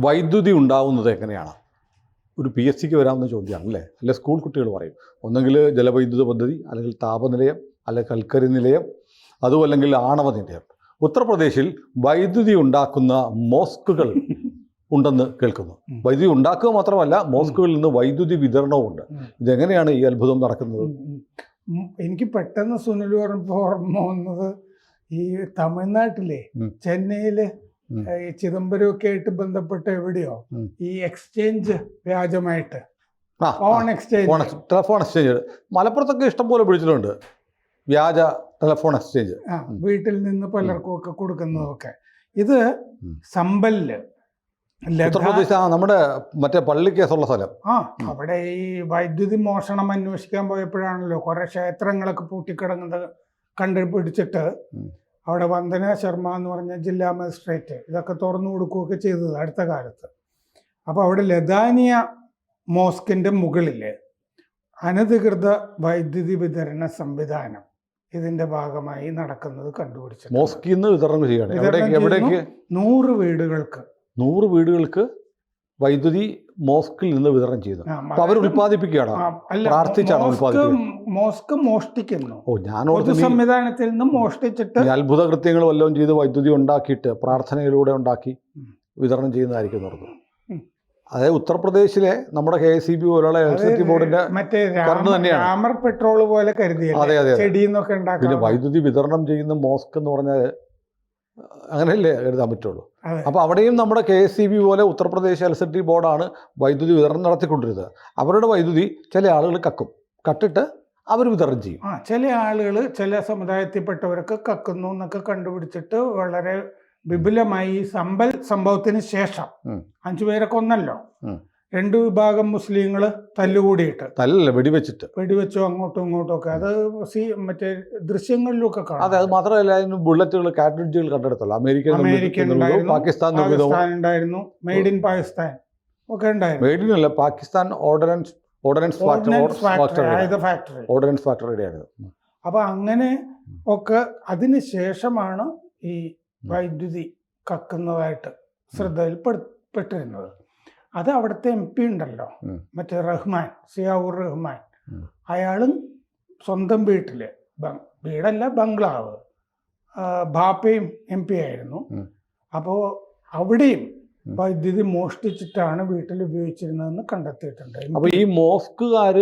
വൈദ്യുതി ഉണ്ടാവുന്നത് എങ്ങനെയാണ്? ഒരു PSCക്ക് വരാവുന്ന ചോദ്യമാണ് അല്ലേ? അല്ലെ സ്കൂൾ കുട്ടികൾ പറയും. ഒന്നെങ്കിൽ ജലവൈദ്യുത പദ്ധതി, അല്ലെങ്കിൽ താപനിലയം, അല്ലെങ്കിൽ കൽക്കരി നിലയം, അതും അല്ലെങ്കിൽ ആണവ നിലയം. ഉത്തർപ്രദേശിൽ വൈദ്യുതി ഉണ്ടാക്കുന്ന മോസ്കുകൾ ഉണ്ടെന്ന് കേൾക്കുന്നു. വൈദ്യുതി ഉണ്ടാക്കുക മാത്രമല്ല, മോസ്കുകളിൽ നിന്ന് വൈദ്യുതി വിതരണവും ഉണ്ട്. ഇതെങ്ങനെയാണ് ഈ അത്ഭുതം നടക്കുന്നത്? എനിക്ക് പെട്ടെന്ന് സുനിൽ പറഞ്ഞപ്പോൾ ഓർമ്മ വന്നത് ഈ തമിഴ്നാട്ടിലെ ചെന്നൈയില് ഈ ചിദംബരമൊക്കെ ആയിട്ട് ബന്ധപ്പെട്ട് എവിടെയോ ഈ എക്സ്ചേഞ്ച് വ്യാജമായിട്ട് ടെലഫോൺ എക്സ്ചേഞ്ച് മലപ്പുറത്തൊക്കെ ഇഷ്ടം പോലെ പിടിച്ചിട്ടുണ്ട്. വ്യാജ ടെലഫോൺ എക്സ്ചേഞ്ച് വീട്ടിൽ നിന്ന് പലർക്കും ഒക്കെ കൊടുക്കുന്നതൊക്കെ. ഇത് സമ്പലില് നമ്മുടെ മറ്റേ പള്ളി കേസുള്ള സ്ഥലം. അവിടെ ഈ വൈദ്യുതി മോഷണം അന്വേഷിക്കാൻ പോയപ്പോഴാണല്ലോ കുറെ ക്ഷേത്രങ്ങളൊക്കെ പൂട്ടിക്കിടങ്ങുന്നത് കണ്ടുപിടിച്ചിട്ട് അവിടെ വന്ദന ശർമ്മ എന്ന് പറഞ്ഞ ജില്ലാ മജിസ്ട്രേറ്റ് ഇതൊക്കെ തുറന്നു കൊടുക്കുകയൊക്കെ ചെയ്തത് അടുത്ത കാലത്ത്. അപ്പോൾ അവിടെ ലദാനിയ മോസ്കിൻ്റെ മുകളിൽ അനധികൃത വൈദ്യുതി വിതരണ സംവിധാനം ഇതിന്റെ ഭാഗമായി നടക്കുന്നത് കണ്ടുപിടിച്ചു. മോസ്കിൽ നിന്ന് വിതരണം ചെയ്യണം. 100 വീടുകൾക്ക് വൈദ്യുതി മോസ്കിൽ നിന്ന് വിതരണം ചെയ്തു. അവർ ഉൽപ്പാദിപ്പിക്കുകയാണ്, മോസ്ക് മോഷ്ടിക്കുന്നു. പൊതു സംവിധാനത്തിൽ നിന്ന് മോഷ്ടിച്ചിട്ട് അത്ഭുത കൃത്യങ്ങൾ വല്ലതും ചെയ്ത് വൈദ്യുതി ഉണ്ടാക്കിയിട്ട് പ്രാർത്ഥനയിലൂടെ ഉണ്ടാക്കി വിതരണം ചെയ്യുന്നതായിരിക്കും പറഞ്ഞു. അതായത് ഉത്തർപ്രദേശിലെ നമ്മുടെ KSEB പോലുള്ള ഇലക്ട്രിസിറ്റി ബോർഡിന്റെ മറ്റേ രാമർ പെട്രോൾ പോലെ കരുതിയ പിന്നെ വൈദ്യുതി വിതരണം ചെയ്യുന്ന മോസ്ക് എന്ന് പറഞ്ഞാൽ അങ്ങനെയല്ലേ കരുതാൻ പറ്റുള്ളൂ. അപ്പോൾ അവിടെയും നമ്മുടെ KSEB പോലെ ഉത്തർപ്രദേശ് ഇലക്ട്രിസിറ്റി ബോർഡാണ് വൈദ്യുതി വിതരണം നടത്തിക്കൊണ്ടിരുന്നത്. അവരുടെ വൈദ്യുതി ചില ആളുകൾ കട്ടിട്ട് അവർ വിതരണം ചെയ്യും. ചില ആളുകൾ ചില സമുദായത്തിൽപ്പെട്ടവരൊക്കെ കക്കുന്നു എന്നൊക്കെ കണ്ടുപിടിച്ചിട്ട് വളരെ വിപുലമായി സമ്പൽ സംഭവത്തിന് ശേഷം 5 പേരെ കൊന്നല്ലോ. 2 വിഭാഗം മുസ്ലിങ്ങൾ തല്ലുകൂടിയിട്ട് വെടിവെച്ചോ അങ്ങോട്ടും ഇങ്ങോട്ടും ഒക്കെ. അത് മറ്റേ ദൃശ്യങ്ങളിലൊക്കെ കാണാം. അത് മാത്രമല്ല, ബുള്ളറ്റുകൾ കാർട്രിഡ്ജുകൾ കണ്ടെടുത്തല്ലോ. അമേരിക്കൻ പാകിസ്ഥാൻ ഉണ്ടായിരുന്നു, മെയ്ഡ് ഇൻ പാകിസ്ഥാൻ ഒക്കെ ഉണ്ടായിരുന്നു. മെയ്ഡ് ഇൻ അല്ല, പാകിസ്ഥാൻ ഓർഡിനൻസ് ഫാക്ടറിയുടെ. അപ്പൊ അങ്ങനെ ഒക്കെ അതിന് ശേഷമാണ് ഈ വൈദ്യുതി കക്കുന്നതായിട്ട് ശ്രദ്ധയിൽപ്പെട്ടിരുന്നത്. അത് അവിടുത്തെ MP ഉണ്ടല്ലോ, മറ്റേ സിയാവുർ റഹ്മാൻ, അയാളും സ്വന്തം വീട്ടില് വീടല്ല ബംഗ്ലാവ്, ബാപ്പയും MP ആയിരുന്നു. അപ്പോൾ അവിടെയും വൈദ്യുതി മോഷ്ടിച്ചിട്ടാണ് വീട്ടിൽ ഉപയോഗിച്ചിരുന്നതെന്ന് കണ്ടെത്തിയിട്ടുണ്ട്. അപ്പോൾ ഈ മോസ്കുകാർ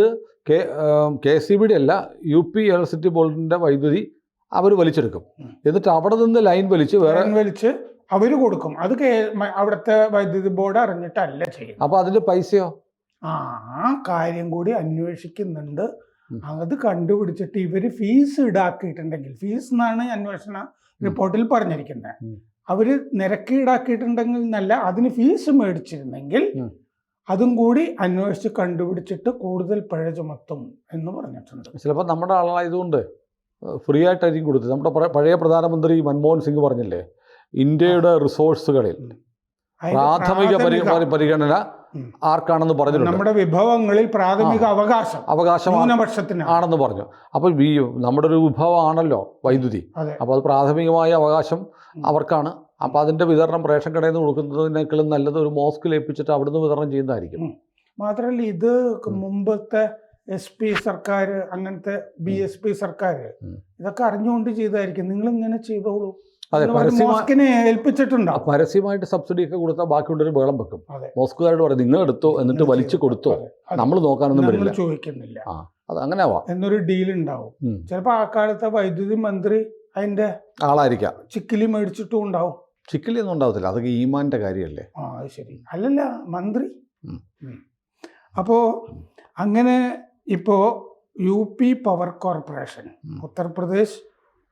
KSEB അല്ല, UP ഇലക്ട്രിസിറ്റി ബോർഡിന്റെ വൈദ്യുതി അവർ വലിച്ചെടുക്കും. എന്നിട്ട് അവിടെ നിന്ന് ലൈൻ വലിച്ച് അവര് കൊടുക്കും. അത് അവിടുത്തെ വൈദ്യുതി ബോർഡ് അറിഞ്ഞിട്ടല്ല ചെയ്യും. അപ്പൊ അതിന്റെ പൈസയോ? ആ കാര്യം കൂടി അന്വേഷിക്കുന്നുണ്ട്. അത് കണ്ടുപിടിച്ചിട്ട് ഇവര് ഫീസ് ഈടാക്കിയിട്ടുണ്ടെങ്കിൽ, ഫീസ് എന്നാണ് അന്വേഷണ റിപ്പോർട്ടിൽ പറഞ്ഞിരിക്കുന്നത്, അവര് നിരക്ക് ഈടാക്കിയിട്ടുണ്ടെങ്കിൽ എന്നല്ല, അതിന് ഫീസ് മേടിച്ചിരുന്നെങ്കിൽ അതും കൂടി അന്വേഷിച്ച് കണ്ടുപിടിച്ചിട്ട് കൂടുതൽ പിഴ ചുമത്തും എന്ന് പറഞ്ഞിട്ടുണ്ട്. ചിലപ്പോൾ നമ്മുടെ ആളായതുകൊണ്ട് ഫ്രീ ആയിട്ടായിരിക്കും കൊടുത്തത്. നമ്മുടെ പഴയ പ്രധാനമന്ത്രി മൻമോഹൻ സിംഗ് പറഞ്ഞില്ലേ, ഇന്ത്യയുടെ റിസോഴ്സുകളിൽ പ്രാഥമിക പരിഗണന ആർക്കാണെന്ന് പറഞ്ഞിട്ടുണ്ട്. നമ്മുടെ വിഭവങ്ങളിൽ പ്രാഥമിക അവകാശം ആണെന്ന് പറഞ്ഞു. അപ്പോൾ നമ്മുടെ ഒരു വിഭവമാണല്ലോ വൈദ്യുതി. അപ്പോൾ അത് പ്രാഥമികമായ അവകാശം അവർക്കാണ്. അപ്പോൾ അതിന്റെ വിതരണം റേഷൻ കടയിൽ നിന്ന് കൊടുക്കുന്നതിനേക്കാളും നല്ലത് ഒരു മോസ്കിൽ ഏൽപ്പിച്ചിട്ട് അവിടുന്ന് വിതരണം ചെയ്യുന്നതായിരിക്കും. മാത്രമല്ല, ഇത് മുമ്പത്തെ SP സർക്കാർ, അങ്ങനത്തെ BSP സർക്കാർ ഇതൊക്കെ അറിഞ്ഞുകൊണ്ട് ചെയ്തായിരിക്കും. നിങ്ങൾ ഇങ്ങനെ ചെയ്തോളൂ, ഏൽപ്പിച്ചിട്ടുണ്ടോ? പരസ്യമായിട്ട് സബ്സിഡി ഒക്കെ കൊടുത്താൽ ബാക്കിയുള്ളൊരു ബഹളം വെക്കും. മോസ്കുകാരോട് പറയും, നിങ്ങൾ എടുത്തോ, എന്നിട്ട് വലിച്ചു കൊടുത്തോ, നമ്മൾ നോക്കാനൊന്നും വരില്ല, ചോദിക്കുന്നില്ല. അത് അങ്ങനെ ആവാം എന്നൊരു ഡീൽ ഉണ്ടാവും. ചിലപ്പോ ആ കാലത്തെ വൈദ്യുതി മന്ത്രി അതിന്റെ ആളായിരിക്കാം. ചിക്കിലി മേടിച്ചിട്ടും ഉണ്ടാവും. ചിക്കിലി ഒന്നും ഉണ്ടാവത്തില്ല, അതൊക്കെ ഈമാന്റെ കാര്യമല്ലേ. അത് ശരി, അല്ലല്ല മന്ത്രി. അപ്പോ അങ്ങനെ ഇപ്പോ UP power corporation, Uttar Pradesh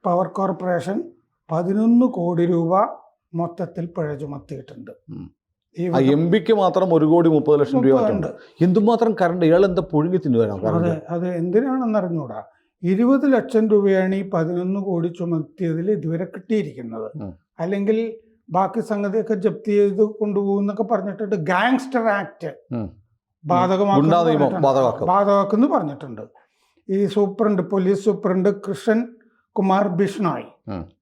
power corporation 11 കോടി രൂപ മൊത്തത്തിൽ പിഴ ചുമത്തിയിട്ടുണ്ട്. MP മാത്രം 1,30,00,000 രൂപ. എന്തുമാത്രം കറണ്ട് ഇയാൾ എന്താ പുഴുങ്ങി തിന്നുവാനോ? അത് എന്തിനാണെന്ന് അറിഞ്ഞൂടാ. 20 ലക്ഷം രൂപയാണ് ഈ 11 കോടി ചുമത്തിയതിൽ ഇതുവരെ കിട്ടിയിരിക്കുന്നത്. അല്ലെങ്കിൽ ബാക്കി സംഗതിയൊക്കെ ജപ്തി ചെയ്ത് കൊണ്ടുപോകുന്നൊക്കെ പറഞ്ഞിട്ടുണ്ട്. ഗാങ്സ്റ്റർ ആക്ട് ബാധകമാക്കുന്നു പറഞ്ഞിട്ടുണ്ട്. ഈ പോലീസ് സൂപ്രണ്ട് കൃഷ്ണൻ കുമാർ ബിഷ്ണോയ്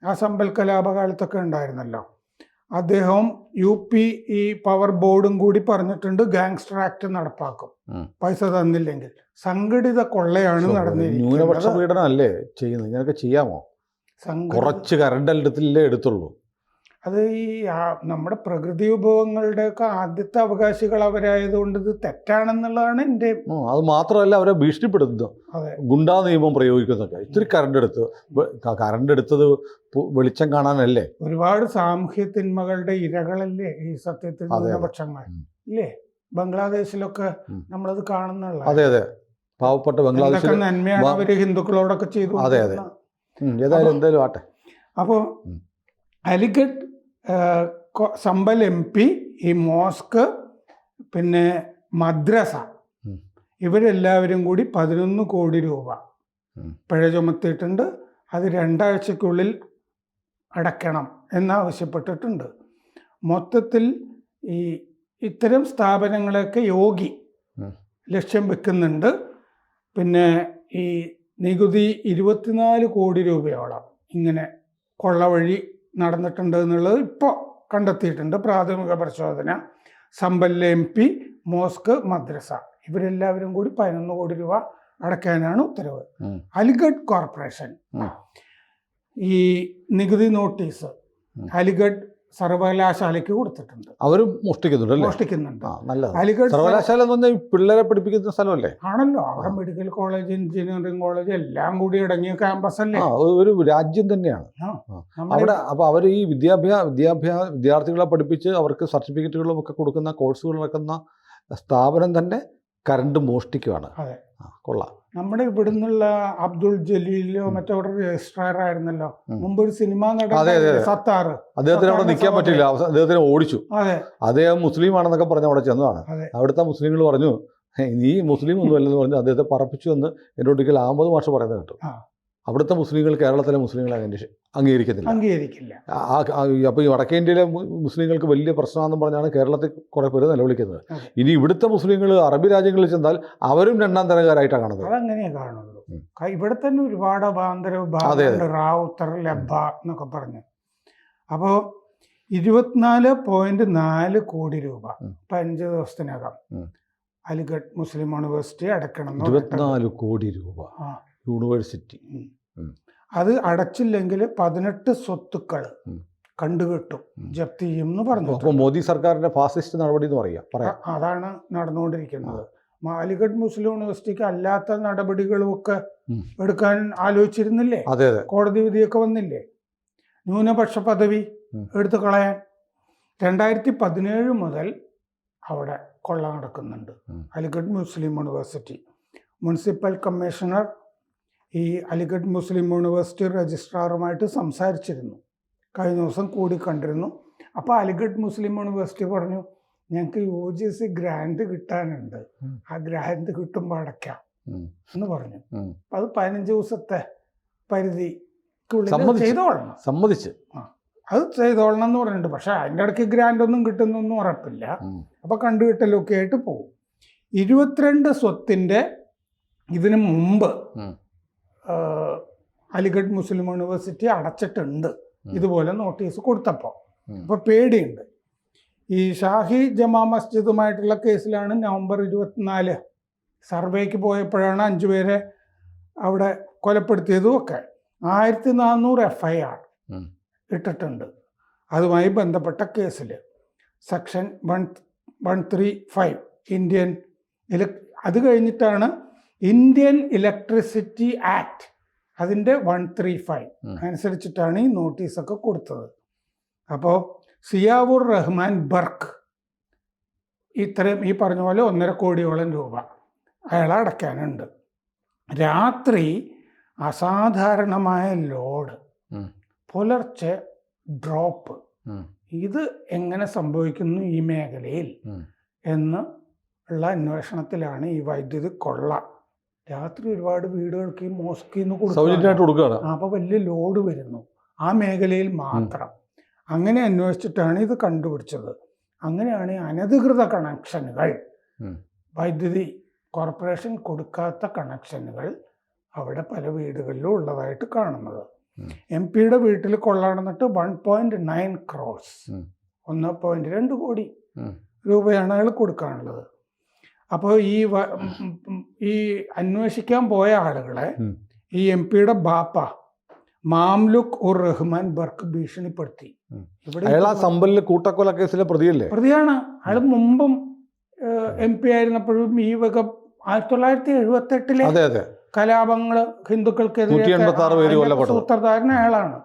ആ സമ്പൽ കലാപകാലത്തൊക്കെ ഉണ്ടായിരുന്നല്ലോ, അദ്ദേഹം UP ഈ പവർ ബോർഡും കൂടി പറഞ്ഞിട്ടുണ്ട് ഗാങ്സ്റ്റർ ആക്ട് നടപ്പാക്കും പൈസ തന്നില്ലെങ്കിൽ. സംഘടിത കൊള്ളയാണ് ന്യൂനപക്ഷ നടന്നിരിക്കുന്നത്. പീഡനം അല്ലേ ചെയ്യുന്നത്? ഇങ്ങനെയൊക്കെ ചെയ്യാമോ? കുറച്ച് കറണ്ട് എടുത്തില്ലേ എടുത്തുള്ളൂ. അത് ഈ നമ്മുടെ പ്രകൃതി വിഭവങ്ങളുടെയൊക്കെ ആദ്യത്തെ അവകാശികൾ അവരായതുകൊണ്ട് ഇത് തെറ്റാണെന്നുള്ളതാണ് എൻ്റെ. അത് മാത്രമല്ല, അവരെ ഭീഷണിപ്പെടുത്തുന്നു, അതെ, ഗുണ്ടാ നിയമം പ്രയോഗിക്കുന്നൊക്കെ. ഇത്തിരി കറണ്ട് എടുത്തത് വെളിച്ചം കാണാനല്ലേ? ഒരുപാട് സാമൂഹ്യ തിന്മകളുടെ ഇരകളല്ലേ ഈ സത്യത്തിൽ ന്യൂനപക്ഷങ്ങൾ ഇല്ലേ? ബംഗ്ലാദേശിലൊക്കെ നമ്മളത് കാണുന്നുള്ള. അതെ അതെ, പാവപ്പെട്ട ബംഗ്ലാദേശിൽ നന്മയാണ് അവര് ഹിന്ദുക്കളോടൊക്കെ ചെയ്തു. അതെ അതെ, ഏതായാലും എന്തായാലും ആട്ടെ. അപ്പോൾ അലിഗഡ് സമ്പൽ MP, ഈ മോസ്ക്, പിന്നെ മദ്രസ, ഇവരെല്ലാവരും കൂടി 11 കോടി രൂപ പിഴ ചുമത്തിയിട്ടുണ്ട്. അത് 2 ആഴ്ചക്കുള്ളിൽ അടയ്ക്കണം എന്നാവശ്യപ്പെട്ടിട്ടുണ്ട്. മൊത്തത്തിൽ ഈ ഇത്തരം സ്ഥാപനങ്ങളൊക്കെ യോഗി ലക്ഷ്യം വെക്കുന്നുണ്ട്. പിന്നെ ഈ നികുതി 24 കോടി രൂപയോളം ഇങ്ങനെ കൊള്ള വഴി നടന്നിട്ടുണ്ട് എന്നുള്ളത് ഇപ്പോൾ കണ്ടെത്തിയിട്ടുണ്ട് പ്രാഥമിക പരിശോധന. സമ്പൽ MP, മോസ്ക്, മദ്രസ ഇവരെല്ലാവരും കൂടി 11 കോടി രൂപ അടയ്ക്കാനാണ് ഉത്തരവ്. അലിഗഡ് കോർപ്പറേഷൻ ഈ നികുതി നോട്ടീസ് അലിഗഡ് സർവകലാശാലയ്ക്ക് കൊടുത്തിട്ടുണ്ട്. അവരും മോഷ്ടിക്കുന്നുണ്ട്. അലിഗഡ് സർവകലാശാല എന്ന് പറഞ്ഞാൽ പിള്ളേരെ പഠിപ്പിക്കുന്ന സ്ഥലമല്ലേ? ആണല്ലോ. അവിടെ മെഡിക്കൽ കോളേജ്, എഞ്ചിനീയറിംഗ് കോളേജ് എല്ലാം കൂടി അടങ്ങിയ ക്യാമ്പസ് അല്ലേ? ഒരു രാജ്യം തന്നെയാണ് അവിടെ. അപ്പോൾ അവർ ഈ വിദ്യാർത്ഥികളെ പഠിപ്പിച്ച് അവർക്ക് സർട്ടിഫിക്കറ്റുകളും ഒക്കെ കൊടുക്കുന്ന, കോഴ്സുകൾ നടക്കുന്ന സ്ഥാപനം തന്നെ കറണ്ട് മോഷ്ടിക്കുകയാണ്. അതെ, കൊള്ളാം. നമ്മുടെ ഇവിടുന്നുള്ള അബ്ദുൾ ജലീലോ മറ്റവിടെ രജിസ്ട്രാർ ആയിരുന്നല്ലോ മുമ്പ്, ഒരു സിനിമ നടൻ സത്താറ്. അദ്ദേഹത്തിന് അവിടെ നിൽക്കാൻ പറ്റില്ല, അദ്ദേഹത്തിനെ ഓടിച്ചു. അദ്ദേഹം മുസ്ലിം ആണെന്നൊക്കെ പറഞ്ഞ് അവിടെ ചെന്നതാണ്. അവിടുത്തെ മുസ്ലിങ്ങൾ പറഞ്ഞു, നീ മുസ്ലിം ഒന്നും അല്ലെന്ന് പറഞ്ഞ് അദ്ദേഹത്തെ പറപ്പിച്ചു എന്ന് എന്നോട് ഒരിക്കൽ അഹമ്മദ് മാഷ് പറയുന്നത് കേട്ടു. അവിടുത്തെ മുസ്ലിങ്ങൾ കേരളത്തിലെ മുസ്ലിങ്ങളെ അംഗീകരിക്കില്ല. അപ്പോൾ ഈ വടക്കേ ഇന്ത്യയിലെ മുസ്ലിങ്ങൾക്ക് വലിയ പ്രശ്നമാണെന്ന് പറഞ്ഞാണ് കേരളത്തിൽ കുറേ പേര് നിലവിളിക്കുന്നത്. ഇനി ഇവിടുത്തെ മുസ്ലിങ്ങൾ അറബി രാജ്യങ്ങളിൽ ചെന്നാൽ അവരും 2ാം തരക്കാരായിട്ടാണ് കാണുന്നത്. അതങ്ങനെയാണ് കാണുന്നത്. ഇവിടെ തന്നെ ഒരുപാട് അവാന്തര റാവുത്തർ, ലബ്ബ എന്നൊക്കെ പറഞ്ഞു. അപ്പോൾ 24.4 കോടി രൂപ 5 ദിവസത്തിനകം അലിഗഡ് മുസ്ലിം യൂണിവേഴ്സിറ്റി അടയ്ക്കണം. 24 കോടി രൂപ യൂണിവേഴ്സിറ്റി. അത് അടച്ചില്ലെങ്കിൽ 18 സ്വത്തുക്കൾ കണ്ടുകെട്ടും, ജപ്തി ചെയ്യും എന്ന് പറഞ്ഞു. അപ്പോൾ മോദി സർക്കാരിന്റെ ഫാസിസ്റ്റ് നടപടി എന്ന് പറയാം. അതാണ് നടന്നുകൊണ്ടിരിക്കുന്നത്. അലിഗഡ് മുസ്ലിം യൂണിവേഴ്സിറ്റിക്ക് അല്ലാത്ത നടപടികളും ഒക്കെ എടുക്കാൻ ആലോചിച്ചിരുന്നില്ലേ? കോടതി വിധിയൊക്കെ വന്നില്ലേ? ന്യൂനപക്ഷ പദവി എടുത്തു കളയാൻ 2017 മുതൽ അവിടെ കൊള്ള നടക്കുന്നുണ്ട്. അലിഗഡ് മുസ്ലിം യൂണിവേഴ്സിറ്റി മുനിസിപ്പൽ കമ്മീഷണർ ഈ അലിഗഡ് മുസ്ലിം യൂണിവേഴ്സിറ്റി രജിസ്ട്രാറുമായിട്ട് സംസാരിച്ചിരുന്നു. കഴിഞ്ഞ ദിവസം കൂടി കണ്ടിരുന്നു. അപ്പോൾ അലിഗഡ് മുസ്ലിം യൂണിവേഴ്സിറ്റി പറഞ്ഞു, ഞങ്ങൾക്ക് UGC ഗ്രാൻഡ് കിട്ടാനുണ്ട്, ആ ഗ്രാൻഡ് കിട്ടുമ്പോൾ അടയ്ക്കാം എന്ന് പറഞ്ഞു. അത് 15 ദിവസത്തെ പരിധിക്കുള്ളിൽ ചെയ്തോളണം. സമ്മതിച്ച് അത് ചെയ്തോളണം എന്ന് പറഞ്ഞിട്ടുണ്ട്. പക്ഷെ അതിൻ്റെ ഇടയ്ക്ക് ഗ്രാൻഡ് ഒന്നും കിട്ടുന്നൊന്നും ഉറപ്പില്ല. അപ്പോൾ കണ്ടുകിട്ടലൊക്കെ ആയിട്ട് പോകും. 22 സ്വത്തിൻ്റെ ഇതിനു മുമ്പ് അലിഗഡ് മുസ്ലിം യൂണിവേഴ്സിറ്റി അടച്ചിട്ടുണ്ട് ഇതുപോലെ നോട്ടീസ് കൊടുത്തപ്പോൾ. അപ്പോൾ പേടിയുണ്ട്. ഈ ഷാഹി ജമാ മസ്ജിദുമായിട്ടുള്ള കേസിലാണ് നവംബർ 24 സർവേക്ക് പോയപ്പോഴാണ് 5 പേരെ അവിടെ കൊലപ്പെടുത്തിയതും ഒക്കെ. 1400 FIR ഇട്ടിട്ടുണ്ട് അതുമായി ബന്ധപ്പെട്ട കേസിൽ. സെക്ഷൻ 135 ഇന്ത്യൻ അത് കഴിഞ്ഞിട്ടാണ് ഇന്ത്യൻ ഇലക്ട്രിസിറ്റി ആക്ട്, അതിൻ്റെ 135 അനുസരിച്ചിട്ടാണ് ഈ നോട്ടീസൊക്കെ കൊടുത്തത്. അപ്പോൾ സിയാവുർ റഹ്മാൻ ബർക്ക് ഇത്രയും ഈ പറഞ്ഞ പോലെ 1.5 കോടിയോളം രൂപ അയാൾ അടയ്ക്കാനുണ്ട്. രാത്രി അസാധാരണമായ ലോഡ്, പുലർച്ചെ ഡ്രോപ്പ്. ഇത് എങ്ങനെ സംഭവിക്കുന്നു ഈ മേഖലയിൽ എന്ന് ഉള്ള അന്വേഷണത്തിലാണ് ഈ വൈദ്യുതി കൊള്ള. രാത്രി ഒരുപാട് വീടുകൾക്ക് ഈ മോസ്കിന്ന് കൊടുക്കുകയാണ്. അപ്പോൾ വലിയ ലോഡ് വരുന്നു ആ മേഖലയിൽ മാത്രം. അങ്ങനെ അന്വേഷിച്ചിട്ടാണ് ഇത് കണ്ടുപിടിച്ചത്. അങ്ങനെയാണ് ഈ അനധികൃത കണക്ഷനുകൾ, വൈദ്യുതി കോർപ്പറേഷൻ കൊടുക്കാത്ത കണക്ഷനുകൾ അവിടെ പല വീടുകളിലും ഉള്ളതായിട്ട് കാണുന്നത്. MP യുടെ വീട്ടിൽ കൊള്ള നടന്നിട്ട് 1.9 crores 1.2 കോടി ഉം. രൂപയാണ് അയാൾ കൊടുക്കാനുള്ളത്. അപ്പോൾ ഈ അന്വേഷിക്കാൻ പോയ ആളുകളെ ഉം. ഈ MP-യുടെ ബാപ്പ മാംലുക് ഉർ റഹ്മാൻ ബർക്ക് ഭീഷണിപ്പെടുത്തി. ഇവിടെ അയാൾ ആ സമ്പലിലെ കൂട്ടക്കൊല കേസിലെ പ്രതിയല്ലേ? പ്രതിയാണ്. അയാൾ മുമ്പും MP ആയിരുന്നപ്പോഴും ഈ വക 1978 അതെ അതെ കലാപങ്ങള് ഹിന്ദുക്കൾക്കെതിരെ 186 പേര് കൊല്ലപ്പെട്ടത്. സൂത്രധാരൻ അയാളാണ്.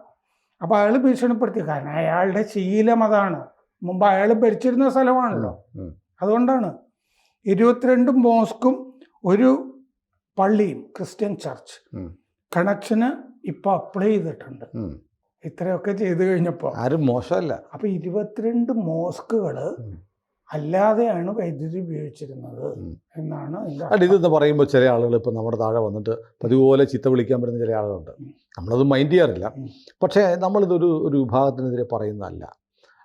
അപ്പൊ അയാൾ ഭീഷണിപ്പെടുത്തി. കാരണം അയാളുടെ ശീലം അതാണ്. മുമ്പ് അയാൾ ഭരിച്ചിരുന്ന സ്ഥലമാണല്ലോ. അതുകൊണ്ടാണ് 22 മോസ്കും ഒരു പള്ളിയും ക്രിസ്ത്യൻ ചർച്ച് കണക്ഷന് ഇപ്പൊ അപ്ലൈ ചെയ്തിട്ടുണ്ട്. ഇത്രയൊക്കെ ചെയ്തു കഴിഞ്ഞപ്പോ ആരും മോശമല്ല. അപ്പൊ 22 മോസ്കുകള് അല്ലാതെയാണ് വൈദ്യുതി ഉപയോഗിച്ചിരുന്നത് എന്നാണ്. അല്ല, ഇതെന്ന് പറയുമ്പോൾ ചില ആളുകൾ ഇപ്പം നമ്മുടെ താഴെ വന്നിട്ട് പതിപോലെ ചീത്ത വിളിക്കാൻ പറ്റുന്ന ചില ആളുകളുണ്ട്. നമ്മളത് മൈൻഡ് ചെയ്യാറില്ല. പക്ഷേ നമ്മളിതൊരു വിഭാഗത്തിനെതിരെ പറയുന്നതല്ല.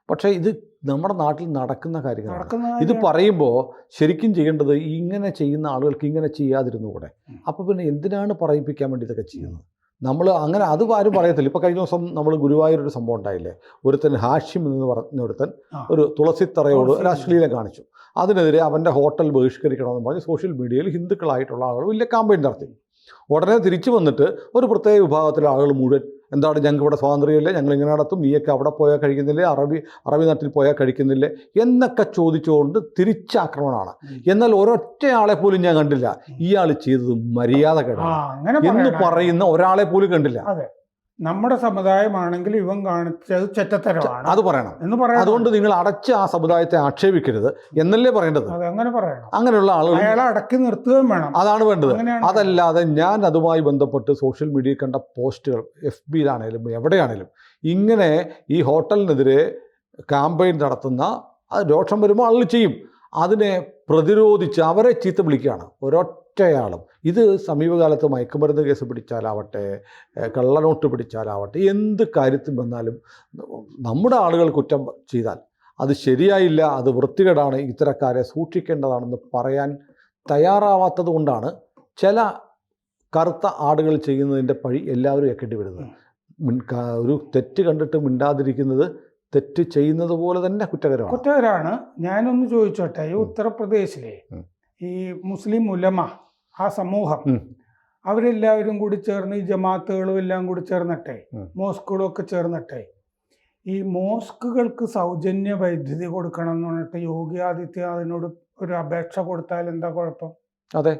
പക്ഷേ ഇത് നമ്മുടെ നാട്ടിൽ നടക്കുന്ന കാര്യങ്ങളാണ്. ഇത് പറയുമ്പോൾ ശരിക്കും ചെയ്യേണ്ടത് ഇങ്ങനെ ചെയ്യുന്ന ആളുകൾക്ക് ഇങ്ങനെ ചെയ്യാതിരുന്നുകൂടെ? അപ്പോൾ പിന്നെ എന്തിനാണ് പറയിപ്പിക്കാൻ വേണ്ടി ഇതൊക്കെ ചെയ്യുന്നത്? നമ്മൾ അങ്ങനെ അത് ആരും പറയത്തില്ല. ഇപ്പോൾ കഴിഞ്ഞ ദിവസം നമ്മൾ ഗുരുവായൂരൊരു സംഭവം ഉണ്ടായില്ലേ, ഒരുത്തൻ ഹാഷിം എന്ന് പറഞ്ഞ ഒരുത്തൻ ഒരു തുളസിത്തറയോട് ഒരു അശ്ലീലം കാണിച്ചു. അതിനെതിരെ അവൻ്റെ ഹോട്ടൽ ബഹിഷ്കരിക്കണമെന്ന് പറഞ്ഞ് സോഷ്യൽ മീഡിയയിൽ ഹിന്ദുക്കളായിട്ടുള്ള ആളുകൾ വലിയ ക്യാമ്പയിൻ നടത്തി. ഉടനെ തിരിച്ചു വന്നിട്ട് ഒരു പ്രത്യേക വിഭാഗത്തിലെ ആളുകൾ മുഴുവൻ എന്താണ് ഞങ്ങൾക്ക് ഇവിടെ സ്വാതന്ത്ര്യമില്ലേ, ഞങ്ങൾ ഇങ്ങനെ നടത്തും, നീയൊക്കെ അവിടെ പോയാൽ കഴിക്കുന്നില്ലേ, അറബി നാട്ടിൽ പോയാൽ കഴിക്കുന്നില്ലേ എന്നൊക്കെ ചോദിച്ചുകൊണ്ട് തിരിച്ചാക്രമണമാണ്. എന്നാൽ ഒരൊറ്റയാളെ പോലും ഞാൻ കണ്ടില്ല ഇയാൾ ചെയ്തത് മര്യാദകേടാണ് എന്ന് പറയുന്ന ഒരാളെ പോലും കണ്ടില്ല. നമ്മുടെ സമുദായമാണെങ്കിൽ ഇവൻ കാണിച്ചത് ചെറ്റത്തരമാണ് അത് പറയണം എന്ന് പറയാം. അതുകൊണ്ട് നിങ്ങൾ അടച്ച് ആ സമുദായത്തെ ആക്ഷേപിക്കരുത് എന്നല്ലേ പറയേണ്ടത്. അങ്ങനെ പറയണം. അങ്ങനെയുള്ള ആളുകൾ അയാളെ അടക്കി നിർത്തുകയും വേണം. അതാണ് വേണ്ടത്. അതല്ലാതെ ഞാൻ അതുമായി ബന്ധപ്പെട്ട് സോഷ്യൽ മീഡിയയിൽ കണ്ട പോസ്റ്റുകൾ FB-യിലാണേലും എവിടെയാണേലും ഇങ്ങനെ ഈ ഹോട്ടലിനെതിരെ ക്യാമ്പയിൻ നടത്തുന്ന രോഷം വരുമ്പോൾ ആളുകൾ ചെയ്യും. അതിനെ പ്രതിരോധിച്ച് അവരെ ചീത്ത വിളിക്കുകയാണ് ഒരൊറ്റയാളും. ഇത് സമീപകാലത്ത് മയക്കുമരുന്ന് കേസ് പിടിച്ചാലാവട്ടെ, കള്ളനോട്ട് പിടിച്ചാലാവട്ടെ, എന്ത് കാര്യത്തിൽ വന്നാലും നമ്മുടെ ആളുകൾ കുറ്റം ചെയ്താൽ അത് ശരിയായില്ല, അത് വൃത്തികേടാണ്, ഇത്തരക്കാരെ സൂക്ഷിക്കേണ്ടതാണെന്ന് പറയാൻ തയ്യാറാവാത്തത് കൊണ്ടാണ് ചില കറുത്ത ആടുകൾ ചെയ്യുന്നതിൻ്റെ പഴി എല്ലാവരും ഏൽക്കേണ്ടി വരുന്നത്. ഒരു തെറ്റ് കണ്ടിട്ട് മിണ്ടാതിരിക്കുന്നത് തെറ്റ് ചെയ്യുന്നത് പോലെ തന്നെ കുറ്റകരമാണ്. ഞാനൊന്ന് ചോദിച്ചോട്ടെ, ഈ ഉത്തർപ്രദേശിലെ ഈ മുസ്ലിം ഉലമ ആ സമൂഹം അവരെല്ലാവരും കൂടി ചേർന്ന് ഈ ജമാഅത്തുകളും എല്ലാം കൂടി ചേർന്നിട്ടെ, മോസ്കുകളും ഒക്കെ ചേർന്നിട്ടെ ഈ മോസ്കുകൾക്ക് സൗജന്യ വൈദ്യുതി കൊടുക്കണം എന്ന് പറഞ്ഞിട്ട് യോഗി ആദിത്യനാഥിനോട് ഒരു അപേക്ഷ കൊടുത്താൽ എന്താ കുഴപ്പം? അതെ,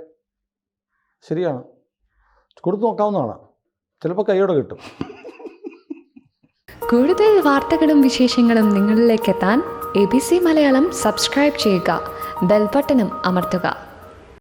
ശരിയാണ്, കൊടുത്തു നോക്കാവുന്നതാണ്. ചിലപ്പോൾ കൈയോടെ കിട്ടും. കൂടുതൽ വാർത്തകളും വിശേഷങ്ങളും നിങ്ങളിലേക്ക് എത്താൻ ABC മലയാളം സബ്സ്ക്രൈബ് ചെയ്യുക, ബെൽ ബട്ടണും അമർത്തുക.